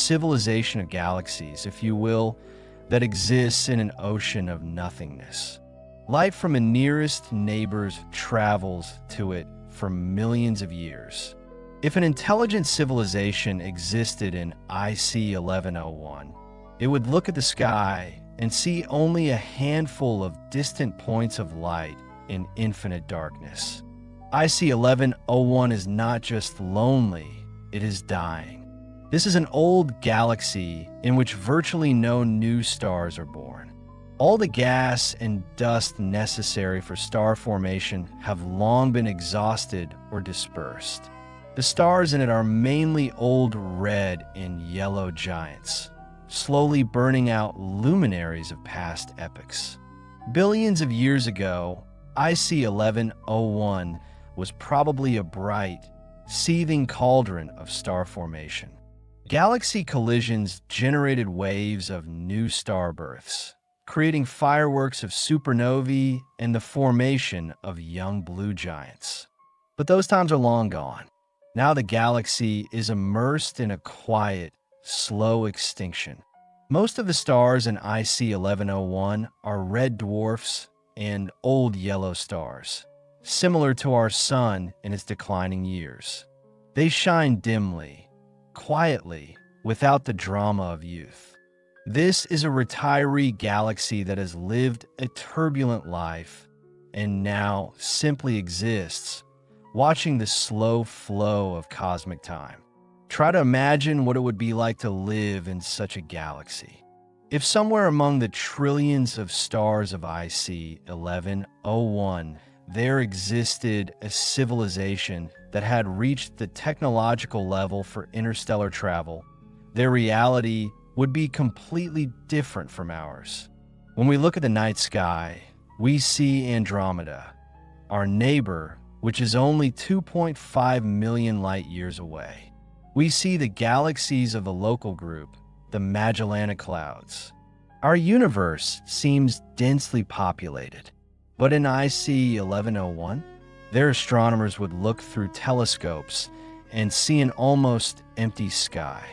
civilization of galaxies, if you will, that exists in an ocean of nothingness. Light from a nearest neighbors travels to it for millions of years. If an intelligent civilization existed in IC 1101, it would look at the sky and see only a handful of distant points of light in infinite darkness. IC 1101 is not just lonely, it is dying. This is an old galaxy in which virtually no new stars are born. All the gas and dust necessary for star formation have long been exhausted or dispersed. The stars in it are mainly old red and yellow giants, slowly burning out luminaries of past epochs. Billions of years ago, IC 1101 was probably a bright, seething cauldron of star formation. Galaxy collisions generated waves of new star births, creating fireworks of supernovae and the formation of young blue giants. But those times are long gone. Now the galaxy is immersed in a quiet, slow extinction. Most of the stars in IC 1101 are red dwarfs and old yellow stars, similar to our sun in its declining years. They shine dimly, quietly, without the drama of youth. This is a retiree galaxy that has lived a turbulent life and now simply exists, watching the slow flow of cosmic time. Try to imagine what it would be like to live in such a galaxy. If somewhere among the trillions of stars of IC 1101, there existed a civilization that had reached the technological level for interstellar travel, their reality would be completely different from ours. When we look at the night sky, we see Andromeda, our neighbor, which is only 2.5 million light years away. We see the galaxies of the local group, the Magellanic Clouds. Our universe seems densely populated, but in IC 1101, their astronomers would look through telescopes and see an almost empty sky,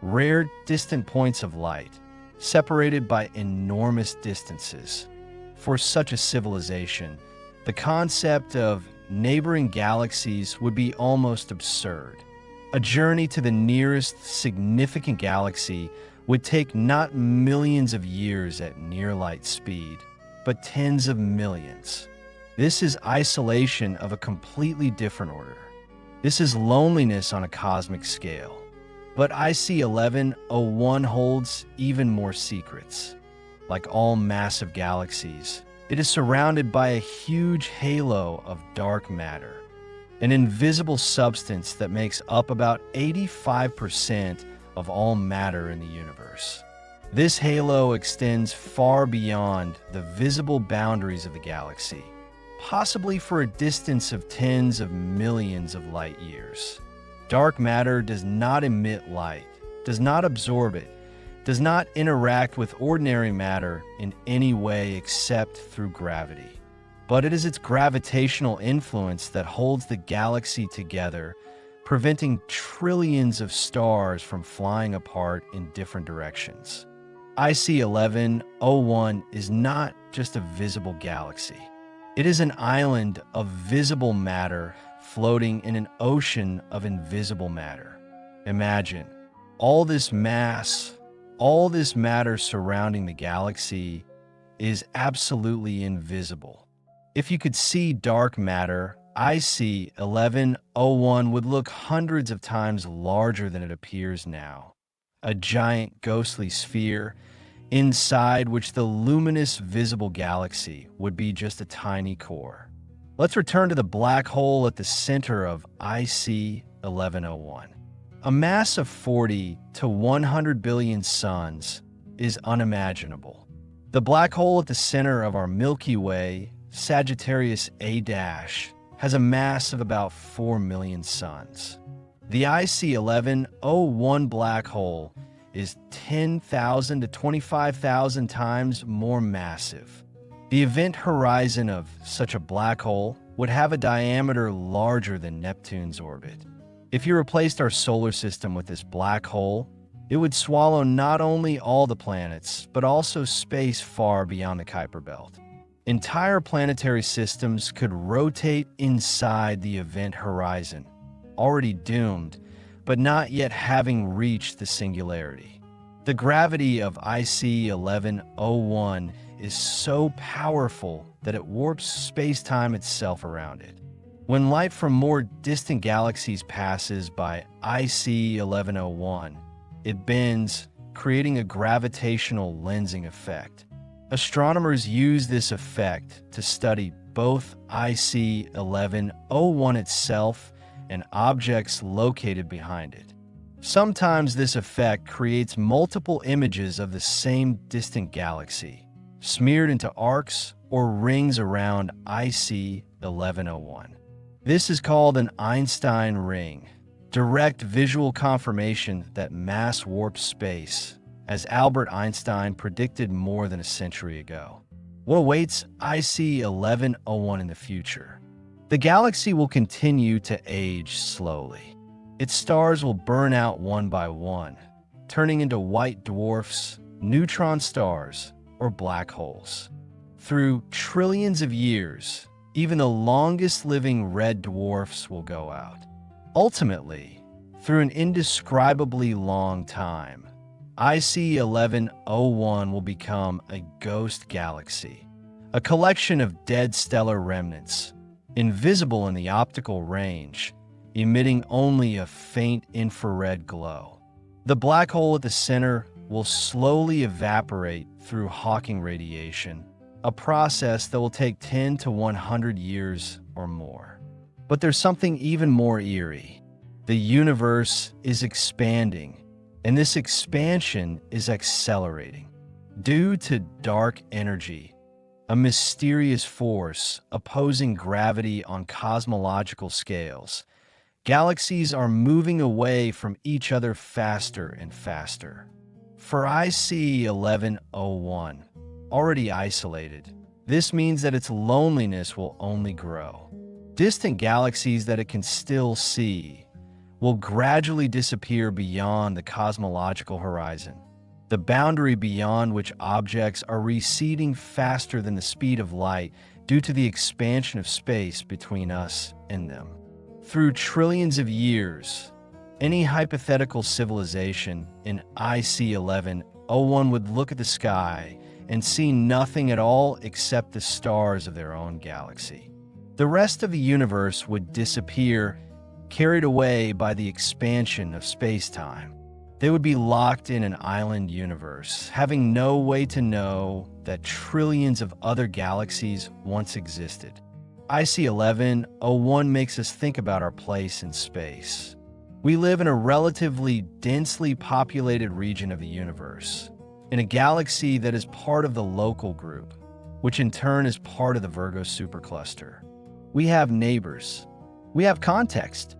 rare distant points of light, separated by enormous distances. For such a civilization, the concept of neighboring galaxies would be almost absurd. A journey to the nearest significant galaxy would take not millions of years at near light speed, but tens of millions. This is isolation of a completely different order. This is loneliness on a cosmic scale. But IC 1101 holds even more secrets. Like all massive galaxies, it is surrounded by a huge halo of dark matter, an invisible substance that makes up about 85% of all matter in the universe. This halo extends far beyond the visible boundaries of the galaxy, possibly for a distance of tens of millions of light years. Dark matter does not emit light, does not absorb it, does not interact with ordinary matter in any way except through gravity. But it is its gravitational influence that holds the galaxy together, preventing trillions of stars from flying apart in different directions. IC 1101 is not just a visible galaxy. It is an island of visible matter floating in an ocean of invisible matter. Imagine all this mass, all this matter surrounding the galaxy is absolutely invisible. If you could see dark matter, IC 1101 would look hundreds of times larger than it appears now. A giant ghostly sphere, inside which the luminous visible galaxy would be just a tiny core. Let's return to the black hole at the center of IC 1101. A mass of 40 to 100 billion suns is unimaginable. The black hole at the center of our Milky Way, Sagittarius A-, has a mass of about 4 million suns. The IC 1101 black hole is 10,000 to 25,000 times more massive. The event horizon of such a black hole would have a diameter larger than Neptune's orbit. If you replaced our solar system with this black hole, It would swallow not only all the planets, but also space far beyond the Kuiper Belt. Entire planetary systems could rotate inside the event horizon, already doomed, but not yet having reached the singularity. The gravity of IC 1101 is so powerful that it warps space-time itself around it. When light from more distant galaxies passes by IC 1101, it bends, creating a gravitational lensing effect. Astronomers use this effect to study both IC 1101 itself and objects located behind it. Sometimes this effect creates multiple images of the same distant galaxy, smeared into arcs or rings around IC 1101. This is called an Einstein ring, direct visual confirmation that mass warps space, as Albert Einstein predicted more than a century ago. What awaits IC 1101 in the future? The galaxy will continue to age slowly. Its stars will burn out one by one, turning into white dwarfs, neutron stars, or black holes. Through trillions of years, even the longest living red dwarfs will go out. Ultimately, through an indescribably long time, IC 1101 will become a ghost galaxy, a collection of dead stellar remnants, invisible in the optical range, emitting only a faint infrared glow. The black hole at the center will slowly evaporate through Hawking radiation, a process that will take 10 to 100 years or more. But there's something even more eerie. The universe is expanding, and this expansion is accelerating. Due to dark energy, a mysterious force opposing gravity on cosmological scales, galaxies are moving away from each other faster and faster. For IC 1101, already isolated, this means that its loneliness will only grow. Distant galaxies that it can still see will gradually disappear beyond the cosmological horizon, the boundary beyond which objects are receding faster than the speed of light due to the expansion of space between us and them. Through trillions of years, any hypothetical civilization in IC 1101 would look at the sky and see nothing at all except the stars of their own galaxy. The rest of the universe would disappear, carried away by the expansion of space-time. They would be locked in an island universe, having no way to know that trillions of other galaxies once existed. IC 1101 makes us think about our place in space. We live in a relatively densely populated region of the universe, in a galaxy that is part of the Local Group, which in turn is part of the Virgo supercluster. We have neighbors. We have context.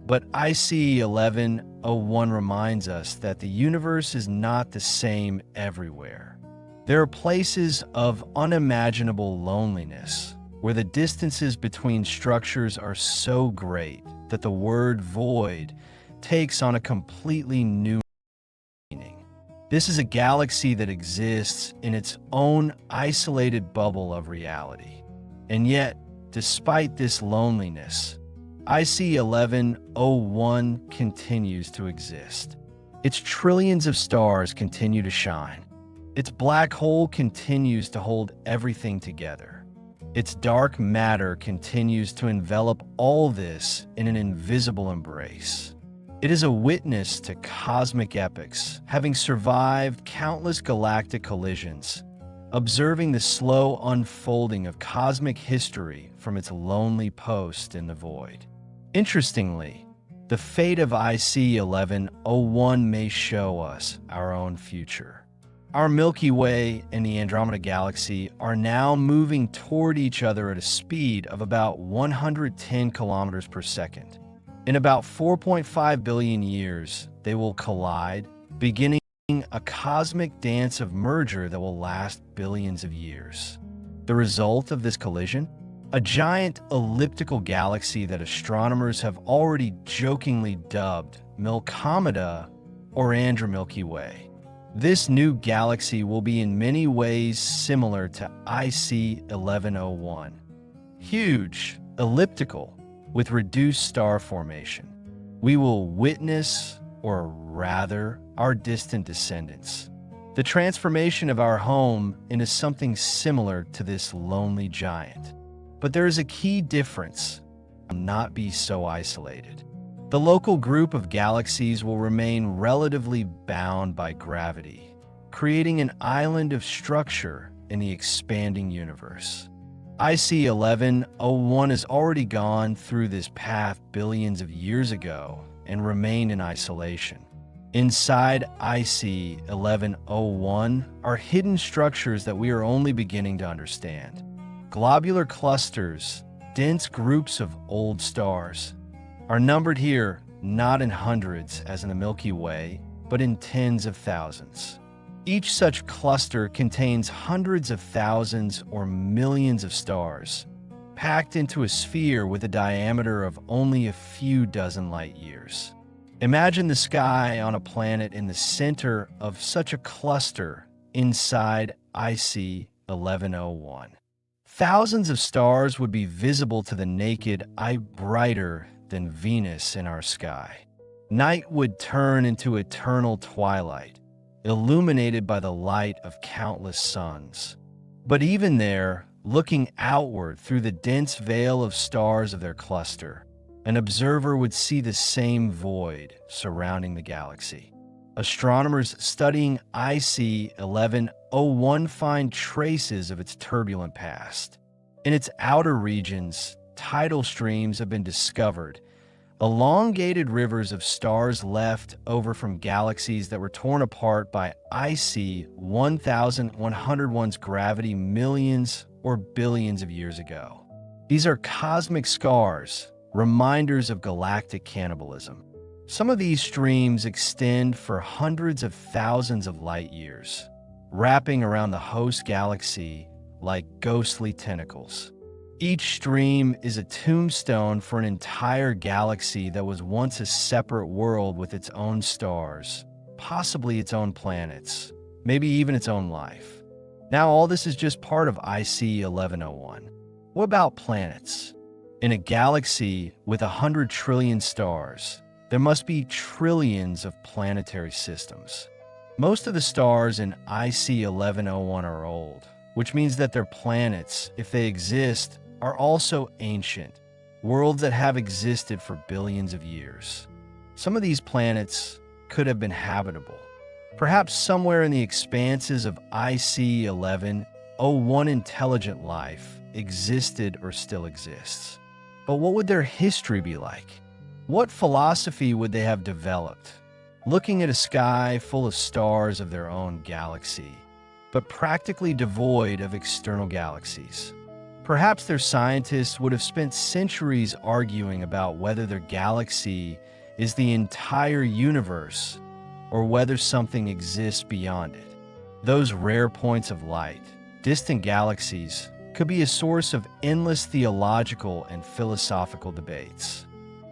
But IC 1101 reminds us that the universe is not the same everywhere. There are places of unimaginable loneliness, where the distances between structures are so great that the word void takes on a completely new meaning. This is a galaxy that exists in its own isolated bubble of reality. And yet, despite this loneliness, IC 1101 continues to exist. Its trillions of stars continue to shine. Its black hole continues to hold everything together. Its dark matter continues to envelop all this in an invisible embrace. It is a witness to cosmic epochs, having survived countless galactic collisions, observing the slow unfolding of cosmic history from its lonely post in the void. Interestingly, the fate of IC 1101 may show us our own future. Our Milky Way and the Andromeda Galaxy are now moving toward each other at a speed of about 110 kilometers per second. In about 4.5 billion years, they will collide, beginning a cosmic dance of merger that will last billions of years. The result of this collision? A giant elliptical galaxy that astronomers have already jokingly dubbed Milkomeda or Andromilky Way. This new galaxy will be in many ways similar to IC 1101. Huge, elliptical, with reduced star formation. We will witness, or rather, our distant descendants, the transformation of our home into something similar to this lonely giant. But there is a key difference: not be so isolated. The local group of galaxies will remain relatively bound by gravity, creating an island of structure in the expanding universe. IC 1101 has already gone through this path billions of years ago and remained in isolation. Inside IC 1101 are hidden structures that we are only beginning to understand. Globular clusters, dense groups of old stars, are numbered here not in hundreds as in the Milky Way, but in tens of thousands. Each such cluster contains hundreds of thousands or millions of stars, packed into a sphere with a diameter of only a few dozen light years. Imagine the sky on a planet in the center of such a cluster inside IC 1101. Thousands of stars would be visible to the naked eye, brighter than Venus in our sky. Night would turn into eternal twilight, illuminated by the light of countless suns. But even there, looking outward through the dense veil of stars of their cluster, an observer would see the same void surrounding the galaxy. Astronomers studying IC 1101 find traces of its turbulent past. In its outer regions, tidal streams have been discovered, elongated rivers of stars left over from galaxies that were torn apart by IC 1101's gravity millions or billions of years ago. These are cosmic scars, reminders of galactic cannibalism. Some of these streams extend for hundreds of thousands of light years, wrapping around the host galaxy like ghostly tentacles. Each stream is a tombstone for an entire galaxy that was once a separate world with its own stars, possibly its own planets, maybe even its own life. Now all this is just part of IC 1101. What about planets? In a galaxy with 100 trillion stars, there must be trillions of planetary systems. Most of the stars in IC 1101 are old, which means that their planets, if they exist, are also ancient, worlds that have existed for billions of years. Some of these planets could have been habitable. Perhaps somewhere in the expanses of IC 1101 intelligent life existed or still exists. But what would their history be like? What philosophy would they have developed? Looking at a sky full of stars of their own galaxy, but practically devoid of external galaxies. Perhaps their scientists would have spent centuries arguing about whether their galaxy is the entire universe or whether something exists beyond it. Those rare points of light, distant galaxies, could be a source of endless theological and philosophical debates.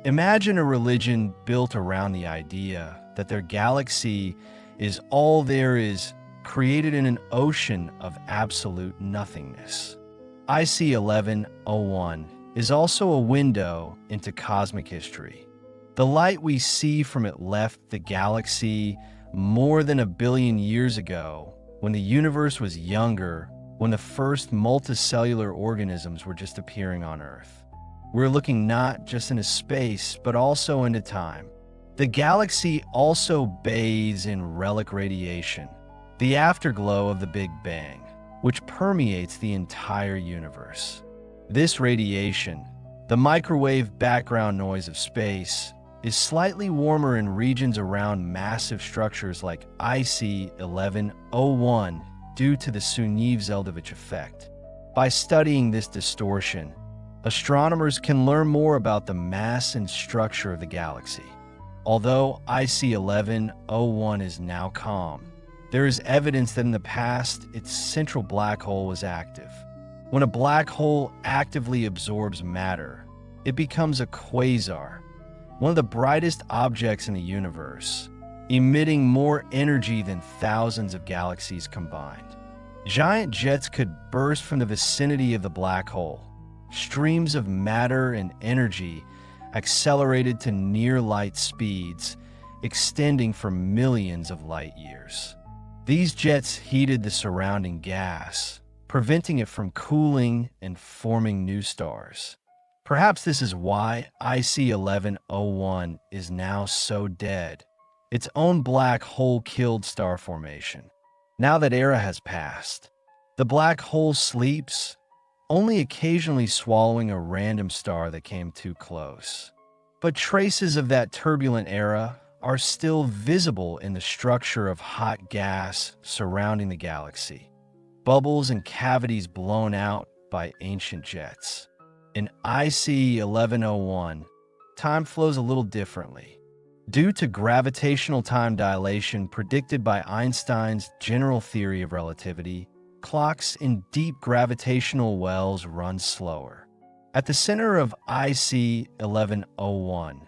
Imagine a religion built around the idea that their galaxy is all there is, created in an ocean of absolute nothingness. IC 1101 is also a window into cosmic history. The light we see from it left the galaxy more than 1 billion years ago, when the universe was younger, when the first multicellular organisms were just appearing on Earth. We're looking not just into space, but also into time. The galaxy also bathes in relic radiation, the afterglow of the Big Bang, which permeates the entire universe. This radiation, the microwave background noise of space, is slightly warmer in regions around massive structures like IC 1101 due to the Sunyaev-Zeldovich effect. By studying this distortion, astronomers can learn more about the mass and structure of the galaxy. Although IC 1101 is now calm, there is evidence that in the past, its central black hole was active. When a black hole actively absorbs matter, it becomes a quasar, one of the brightest objects in the universe. emitting more energy than thousands of galaxies combined. Giant jets could burst from the vicinity of the black hole. Streams of matter and energy accelerated to near-light speeds, extending for millions of light years. These jets heated the surrounding gas, preventing it from cooling and forming new stars. Perhaps this is why IC 1101 is now so dead. Its own black hole-killed star formation. Now that era has passed, the black hole sleeps, only occasionally swallowing a random star that came too close. But traces of that turbulent era are still visible in the structure of hot gas surrounding the galaxy, bubbles and cavities blown out by ancient jets. In IC 1101, time flows a little differently. Due to gravitational time dilation predicted by Einstein's general theory of relativity, clocks in deep gravitational wells run slower. At the center of IC 1101,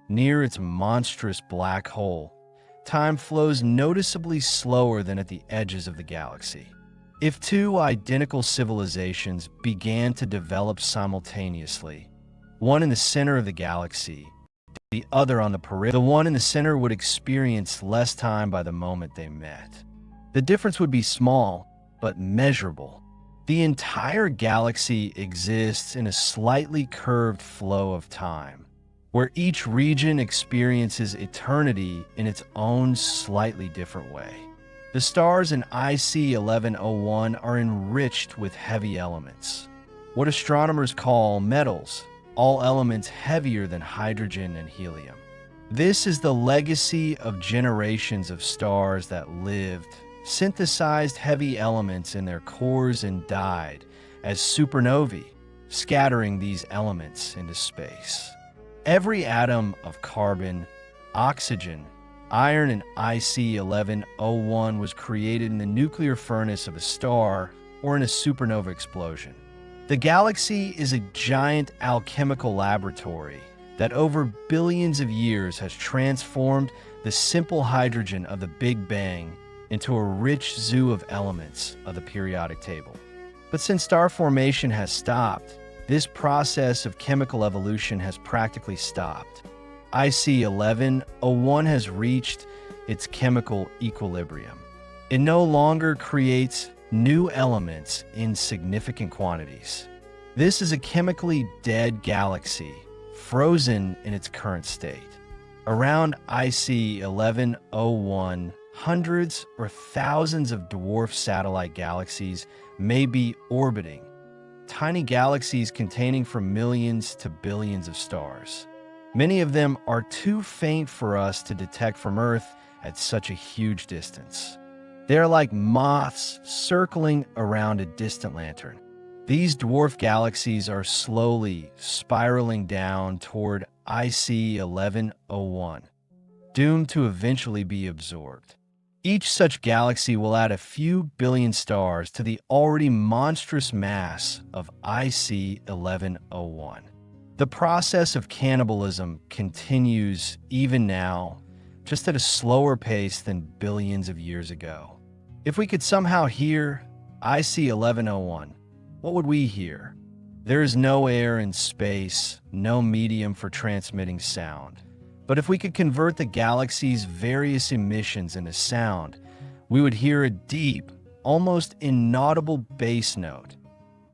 near its monstrous black hole, time flows noticeably slower than at the edges of the galaxy. If two identical civilizations began to develop simultaneously, one in the center of the galaxy, the other on the periphery, the one in the center would experience less time by the moment they met. The difference would be small, but measurable. The entire galaxy exists in a slightly curved flow of time, where each region experiences eternity in its own slightly different way. The stars in IC 1101 are enriched with heavy elements, what astronomers call metals, all elements heavier than hydrogen and helium. This is the legacy of generations of stars that lived, synthesized heavy elements in their cores and died as supernovae, scattering these elements into space. Every atom of carbon, oxygen, iron in IC 1101 was created in the nuclear furnace of a star or in a supernova explosion. The galaxy is a giant alchemical laboratory that over billions of years has transformed the simple hydrogen of the Big Bang into a rich zoo of elements of the periodic table. But since star formation has stopped, this process of chemical evolution has practically stopped. IC 1101 has reached its chemical equilibrium. It no longer creates new elements in significant quantities. This is a chemically dead galaxy, frozen in its current state. Around IC 1101, hundreds or thousands of dwarf satellite galaxies may be orbiting, tiny galaxies containing from millions to billions of stars. Many of them are too faint for us to detect from Earth at such a huge distance. They are like moths circling around a distant lantern. These dwarf galaxies are slowly spiraling down toward IC 1101, doomed to eventually be absorbed. Each such galaxy will add a few billion stars to the already monstrous mass of IC 1101. The process of cannibalism continues even now, just at a slower pace than billions of years ago. If we could somehow hear IC 1101, what would we hear? There is no air in space, no medium for transmitting sound. But if we could convert the galaxy's various emissions into sound, we would hear a deep, almost inaudible bass note.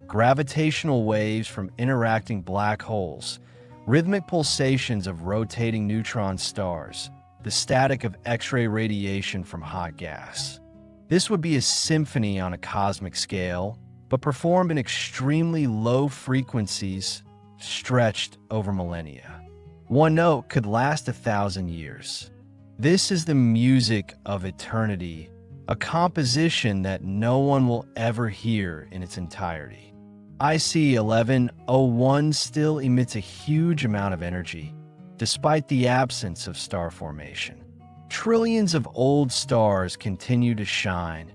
Gravitational waves from interacting black holes, rhythmic pulsations of rotating neutron stars, the static of X-ray radiation from hot gas. This would be a symphony on a cosmic scale, but performed in extremely low frequencies stretched over millennia. One note could last 1,000 years. This is the music of eternity, a composition that no one will ever hear in its entirety. IC 1101 still emits a huge amount of energy, despite the absence of star formation. Trillions of old stars continue to shine,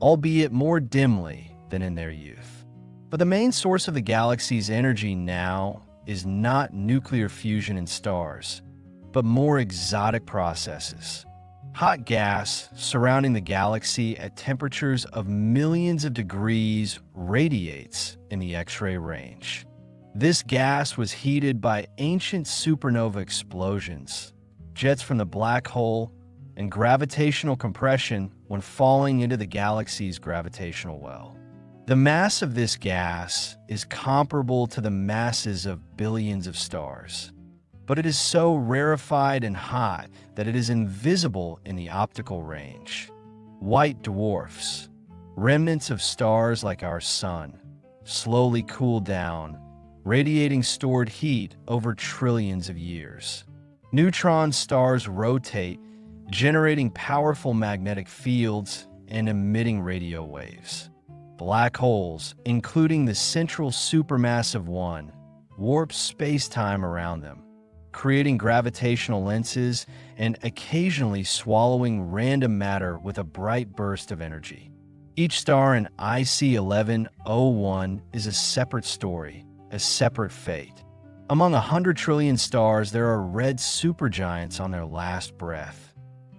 albeit more dimly than in their youth. But the main source of the galaxy's energy now is not nuclear fusion in stars, but more exotic processes. Hot gas surrounding the galaxy at temperatures of millions of degrees radiates in the X-ray range. This gas was heated by ancient supernova explosions, jets from the black hole, and gravitational compression when falling into the galaxy's gravitational well. The mass of this gas is comparable to the masses of billions of stars, but it is so rarefied and hot that it is invisible in the optical range. White dwarfs, remnants of stars like our Sun, slowly cool down, radiating stored heat over trillions of years. Neutron stars rotate, generating powerful magnetic fields and emitting radio waves. Black holes, including the central supermassive one, warp space-time around them, creating gravitational lenses and occasionally swallowing random matter with a bright burst of energy. Each star in IC 1101 is a separate story, a separate fate. Among 100 trillion stars, there are red supergiants on their last breath,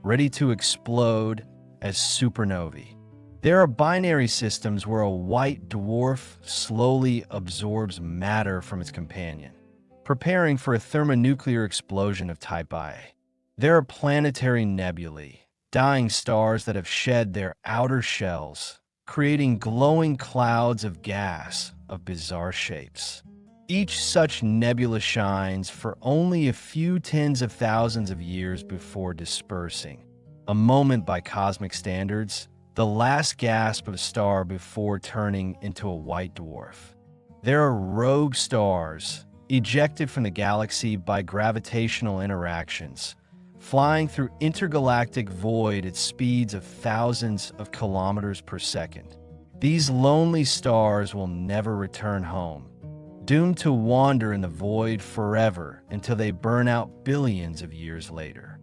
ready to explode as supernovae. There are binary systems where a white dwarf slowly absorbs matter from its companion, preparing for a thermonuclear explosion of type I. There are planetary nebulae, dying stars that have shed their outer shells, creating glowing clouds of gas of bizarre shapes. Each such nebula shines for only a few tens of thousands of years before dispersing, a moment by cosmic standards, the last gasp of a star before turning into a white dwarf. There are rogue stars, ejected from the galaxy by gravitational interactions, flying through intergalactic void at speeds of thousands of kilometers per second. These lonely stars will never return home, doomed to wander in the void forever until they burn out billions of years later.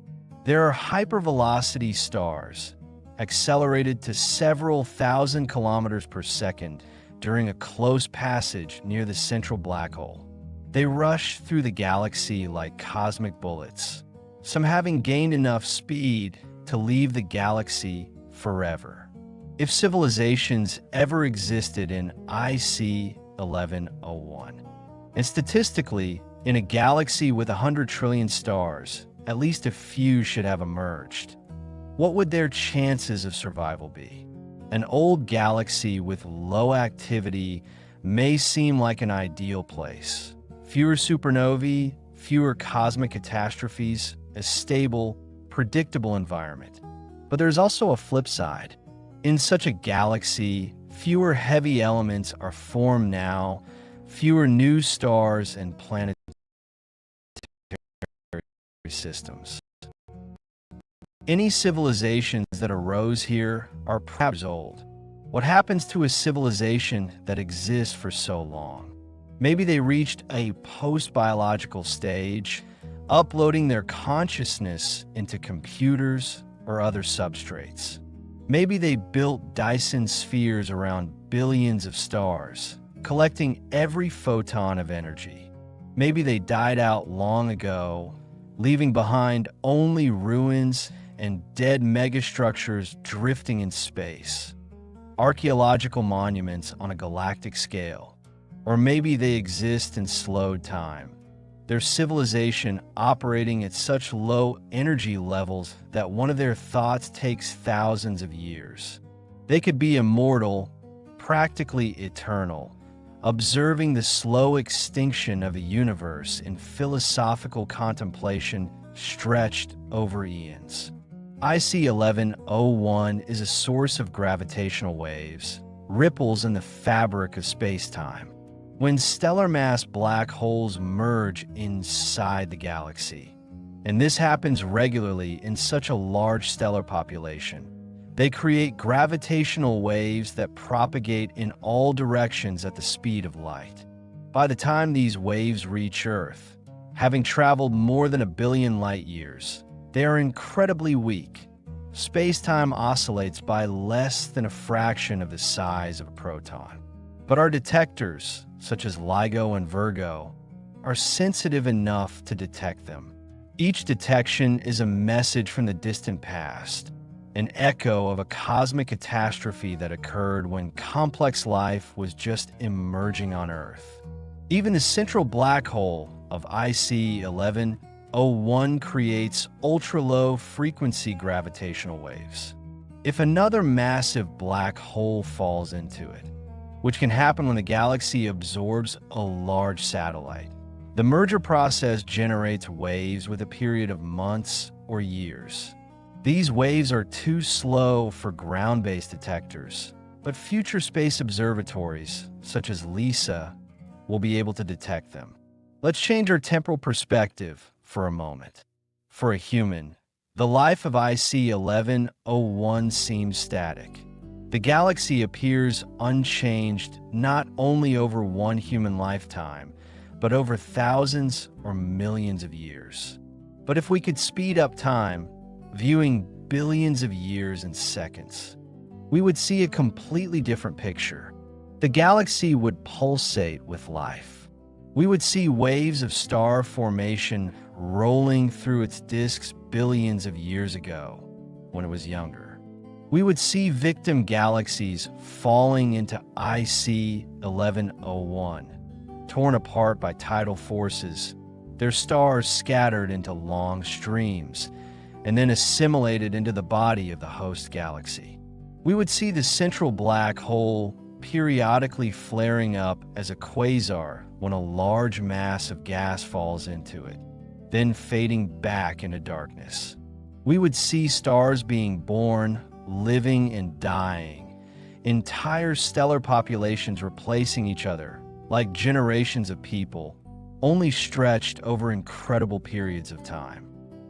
There are hypervelocity stars, accelerated to several thousand kilometers per second during a close passage near the central black hole. They rush through the galaxy like cosmic bullets, some having gained enough speed to leave the galaxy forever. If civilizations ever existed in IC 1101, and statistically, in a galaxy with 100 trillion stars, at least a few should have emerged, what would their chances of survival be? An old galaxy with low activity may seem like an ideal place. Fewer supernovae, fewer cosmic catastrophes, a stable, predictable environment. But there's also a flip side. In such a galaxy, fewer heavy elements are formed now, fewer new stars and planetary systems. Any civilizations that arose here are perhaps old. What happens to a civilization that exists for so long? Maybe they reached a post-biological stage, uploading their consciousness into computers or other substrates. Maybe they built Dyson spheres around billions of stars, collecting every photon of energy. Maybe they died out long ago, leaving behind only ruins and dead megastructures drifting in space. Archaeological monuments on a galactic scale. Or maybe they exist in slowed time, their civilization operating at such low energy levels that one of their thoughts takes thousands of years. They could be immortal, practically eternal, observing the slow extinction of a universe in philosophical contemplation stretched over eons. IC 1101 is a source of gravitational waves, ripples in the fabric of space-time. When stellar mass black holes merge inside the galaxy, and this happens regularly in such a large stellar population, they create gravitational waves that propagate in all directions at the speed of light. By the time these waves reach Earth, having traveled more than 1 billion light years, they are incredibly weak. Space-time oscillates by less than a fraction of the size of a proton. But our detectors, such as LIGO and Virgo, are sensitive enough to detect them. Each detection is a message from the distant past, an echo of a cosmic catastrophe that occurred when complex life was just emerging on Earth. Even the central black hole of IC 1101 creates ultra-low frequency gravitational waves. If another massive black hole falls into it, which can happen when the galaxy absorbs a large satellite, the merger process generates waves with a period of months or years. These waves are too slow for ground-based detectors, but future space observatories, such as LISA, will be able to detect them. Let's change our temporal perspective for a moment. For a human, the life of IC 1101 seems static. The galaxy appears unchanged not only over one human lifetime, but over thousands or millions of years. But if we could speed up time, viewing billions of years in seconds, we would see a completely different picture. The galaxy would pulsate with life. We would see waves of star formation rolling through its disks billions of years ago when it was younger. We would see victim galaxies falling into IC 1101, torn apart by tidal forces, their stars scattered into long streams, and then assimilated into the body of the host galaxy. We would see the central black hole periodically flaring up as a quasar when a large mass of gas falls into it, then fading back into darkness. We would see stars being born, living, and dying, entire stellar populations replacing each other like generations of people, only stretched over incredible periods of time.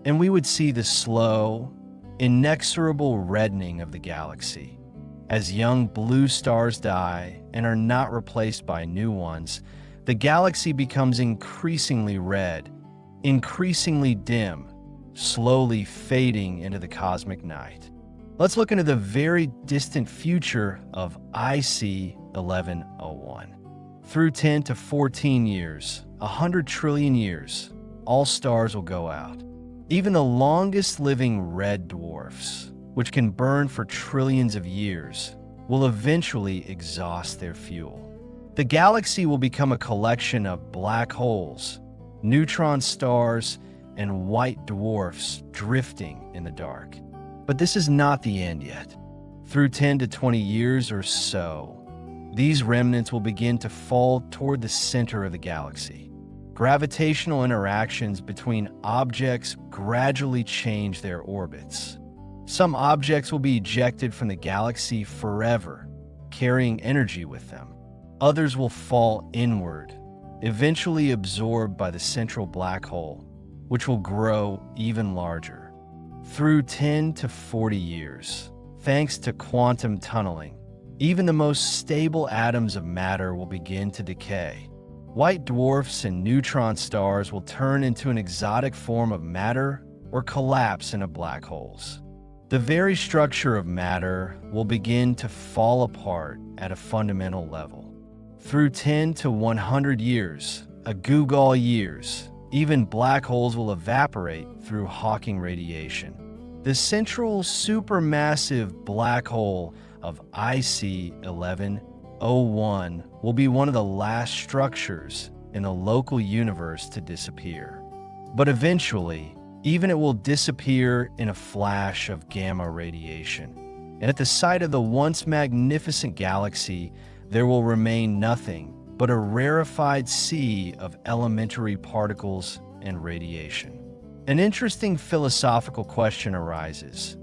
And we would see the slow, inexorable reddening of the galaxy. As young blue stars die and are not replaced by new ones, the galaxy becomes increasingly red, increasingly dim, slowly fading into the cosmic night. Let's look into the very distant future of IC 1101. Through 10 to 14 years, 100 trillion years, all stars will go out. Even the longest living red dwarfs, which can burn for trillions of years, will eventually exhaust their fuel. The galaxy will become a collection of black holes, neutron stars, and white dwarfs drifting in the dark. But this is not the end yet. Through 10 to 20 years or so, these remnants will begin to fall toward the center of the galaxy. Gravitational interactions between objects gradually change their orbits. Some objects will be ejected from the galaxy forever, carrying energy with them. Others will fall inward, eventually absorbed by the central black hole, which will grow even larger. Through 10 to 40 years, thanks to quantum tunneling, even the most stable atoms of matter will begin to decay. White dwarfs and neutron stars will turn into an exotic form of matter or collapse into black holes. The very structure of matter will begin to fall apart at a fundamental level. Through 10 to 100 years, a googol years, even black holes will evaporate through Hawking radiation. The central supermassive black hole of IC 1101 will be one of the last structures in the local universe to disappear. But eventually, even it will disappear in a flash of gamma radiation. And at the site of the once magnificent galaxy, there will remain nothing but a rarefied sea of elementary particles and radiation. An interesting philosophical question arises.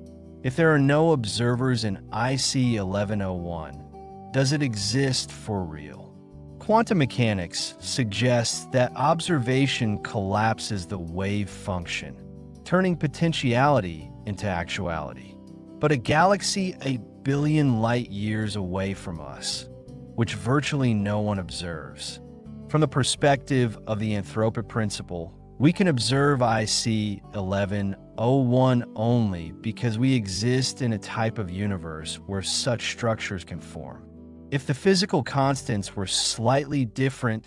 If there are no observers in IC 1101, does it exist for real? Quantum mechanics suggests that observation collapses the wave function, turning potentiality into actuality. But a galaxy 8 billion light years away from us, which virtually no one observes. From the perspective of the anthropic principle, we can observe IC 1101 only because we exist in a type of universe where such structures can form. If the physical constants were slightly different,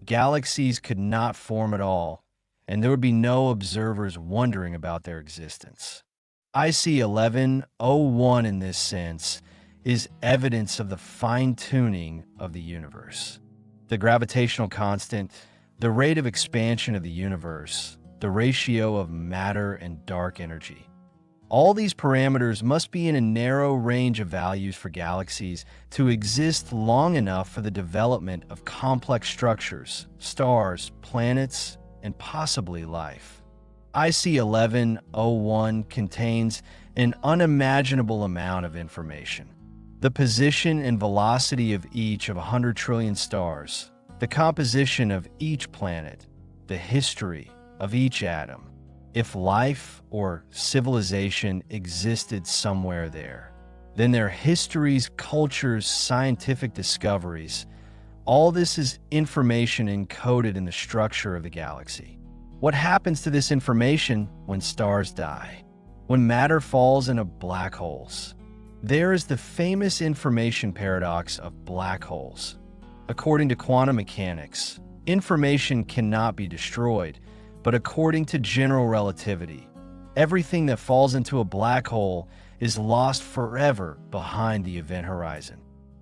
galaxies could not form at all, and there would be no observers wondering about their existence. IC 1101, in this sense, is evidence of the fine-tuning of the universe. The gravitational constant, the rate of expansion of the universe, the ratio of matter and dark energy. All these parameters must be in a narrow range of values for galaxies to exist long enough for the development of complex structures, stars, planets, and possibly life. IC 1101 contains an unimaginable amount of information. The position and velocity of each of 100 trillion stars, the composition of each planet, the history of each atom, if life or civilization existed somewhere there, then their histories, cultures, scientific discoveries, all this is information encoded in the structure of the galaxy. What happens to this information when stars die? When matter falls into black holes? There is the famous information paradox of black holes. According to quantum mechanics, information cannot be destroyed, but according to general relativity, everything that falls into a black hole is lost forever behind the event horizon.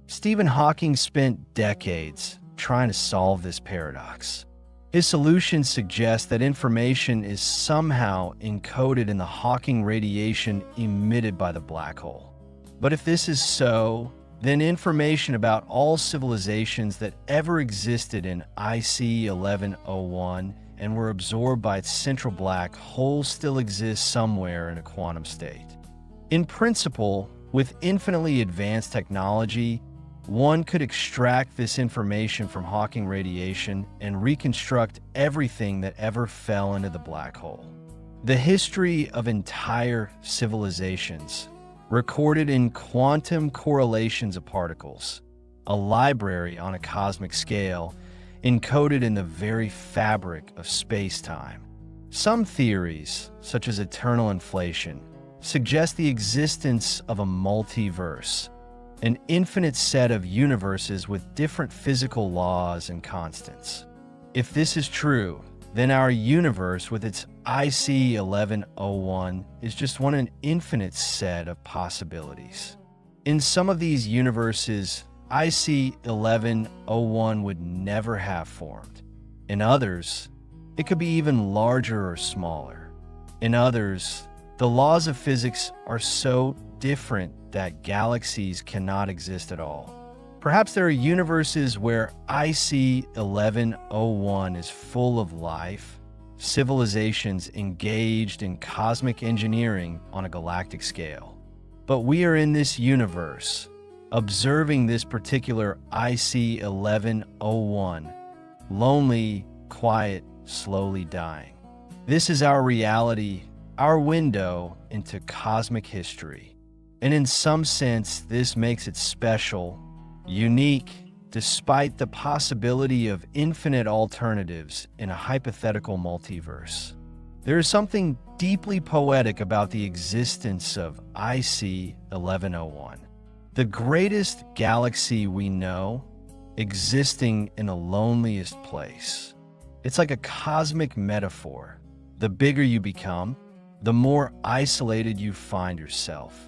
Stephen Hawking spent decades trying to solve this paradox. His solution suggests that information is somehow encoded in the Hawking radiation emitted by the black hole. But if this is so, then information about all civilizations that ever existed in IC 1101 and were absorbed by its central black hole still exists somewhere in a quantum state. In principle, with infinitely advanced technology, one could extract this information from Hawking radiation and reconstruct everything that ever fell into the black hole. The history of entire civilizations, recorded in quantum correlations of particles, a library on a cosmic scale, encoded in the very fabric of space-time. Some theories, such as eternal inflation, suggest the existence of a multiverse, an infinite set of universes with different physical laws and constants. If this is true, then our universe with its IC 1101 is just one an infinite set of possibilities. In some of these universes, IC 1101 would never have formed. In others, it could be even larger or smaller. In others, the laws of physics are so different that galaxies cannot exist at all. Perhaps there are universes where IC 1101 is full of life, civilizations engaged in cosmic engineering on a galactic scale. But we are in this universe, observing this particular IC 1101, lonely, quiet, slowly dying. This is our reality, our window into cosmic history. And in some sense, this makes it special, unique, despite the possibility of infinite alternatives in a hypothetical multiverse. There is something deeply poetic about the existence of IC 1101. The greatest galaxy we know, existing in the loneliest place. It's like a cosmic metaphor. The bigger you become, the more isolated you find yourself.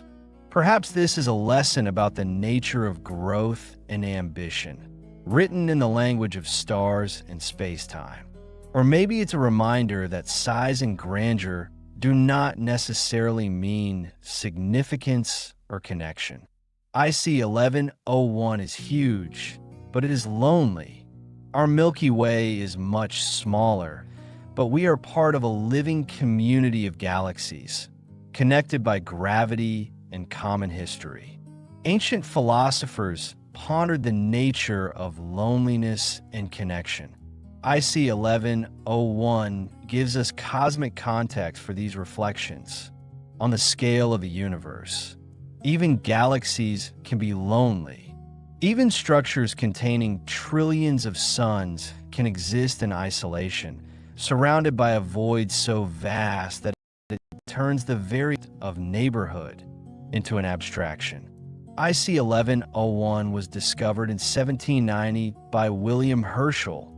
Perhaps this is a lesson about the nature of growth and ambition, written in the language of stars and space-time. Or maybe it's a reminder that size and grandeur do not necessarily mean significance or connection. IC 1101 is huge, but it is lonely. Our Milky Way is much smaller, but we are part of a living community of galaxies, connected by gravity and common history. Ancient philosophers pondered the nature of loneliness and connection. IC 1101 gives us cosmic context for these reflections on the scale of the universe. Even galaxies can be lonely. Even structures containing trillions of suns can exist in isolation, surrounded by a void so vast that it turns the very of neighborhood into an abstraction. IC 1101 was discovered in 1790 by William Herschel,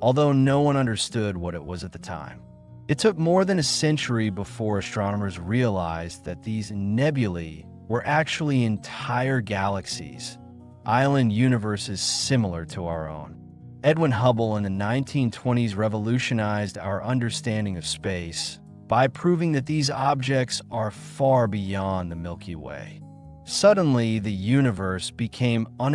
although no one understood what it was at the time. It took more than a century before astronomers realized that these nebulae were actually entire galaxies, island universes similar to our own. Edwin Hubble in the 1920s revolutionized our understanding of space by proving that these objects are far beyond the Milky Way. Suddenly, the universe became unimaginable.